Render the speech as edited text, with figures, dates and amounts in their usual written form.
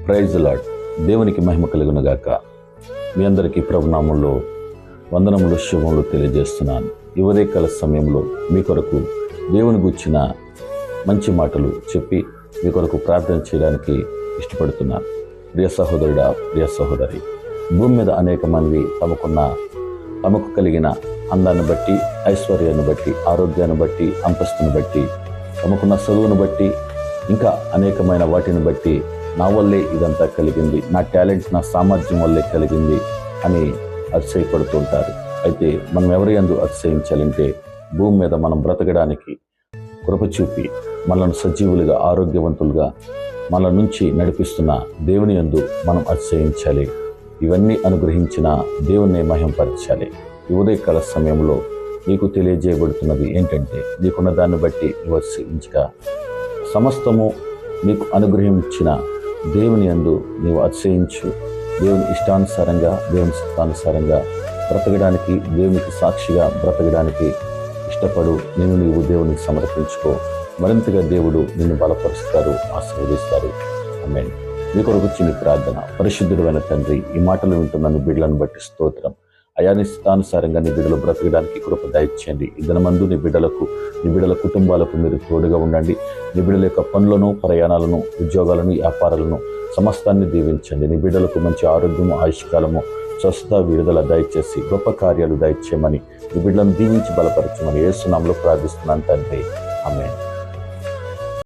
Praise lord. దేవునికి మహిమ కలుగునుగాక. మీ అందరికీ ప్రభునామంలో వందనములు, శుభములు తెలియజేస్తున్నాను. ఈ ఉదయకాల సమయంలో మీ కొరకు దేవుని గుర్చిన మంచి మాటలు చెప్పి మీ కొరకు ప్రార్థన చేయడానికి ఇష్టపడుతున్నాను. ప్రియ సహోదరుడా, ప్రియ సహోదరి, భూమి మీద అనేక మంది తమకు కలిగిన అందాన్ని బట్టి, ఐశ్వర్యాన్ని బట్టి, ఆరోగ్యాన్ని బట్టి, అంతస్తుని బట్టి, తమకున్న చదువును బట్టి, ఇంకా అనేకమైన వాటిని బట్టి నా వల్లే ఇదంతా కలిగింది, నా టాలెంట్, నా సామర్థ్యం వల్లే కలిగింది అని అతిశయపడుతుంటారు. అయితే మనం ఎవరి యందు అతిశయించాలంటే, భూమి మీద మనం బ్రతకడానికి కృప చూపి మనల్ని సజీవులుగా, ఆరోగ్యవంతులుగా మన నుంచి నడిపిస్తున్న దేవుని యందు మనం అతిశయించాలి. ఇవన్నీ అనుగ్రహించిన దేవుణ్ణి మహింపరచాలి. ఈ ఉదయకాల సమయంలో నీకు తెలియజేయబడుతున్నది ఏంటంటే, నీకున్న దాన్ని బట్టి అతిశయించక సమస్తము నీకు అనుగ్రహించిన దేవుని యందు నీవు అతిశయించు. దేవుని ఇష్టానుసారంగా, దేవుని చిత్తానుసారంగా బ్రతకడానికి, దేవునికి సాక్షిగా బ్రతకడానికి ఇష్టపడు. నీవు దేవునికి సమర్పించుకో. మరింతగా దేవుడు నిన్ను బలపరుస్తారు, ఆశీర్వదిస్తారు. ఆమేన్. మీ కొరకు చిన్న ప్రార్థన. పరిశుద్ధుడైన తండ్రి, ఈ మాటలు వింటున్న నీ బిడ్డలను బట్టి స్తోత్రం. అయా, నీ ఇష్టానుసారంగా నీ బిడ్డలు బ్రతకడానికి కృప దయచేయండి. ఈ దినమందు నీ బిడ్డల కుటుంబాలకు మీరు తోడుగా ఉండండి. నీ బిడ్డల యొక్క పనులను, ప్రయాణాలను, ఉద్యోగాలను, వ్యాపారాలను సమస్తాన్ని దీవించండి. నీ బిడ్డలకు మంచి ఆరోగ్యము, ఆయుష్కాలము, స్వస్థత, విడుదల దయచేసి గొప్ప కార్యాలు దయచేయమని, నీ బిడ్డలను దీవించి బలపరచమని యేసు నామములో ప్రార్థిస్తున్నాను తండ్రి. ఆమేన్.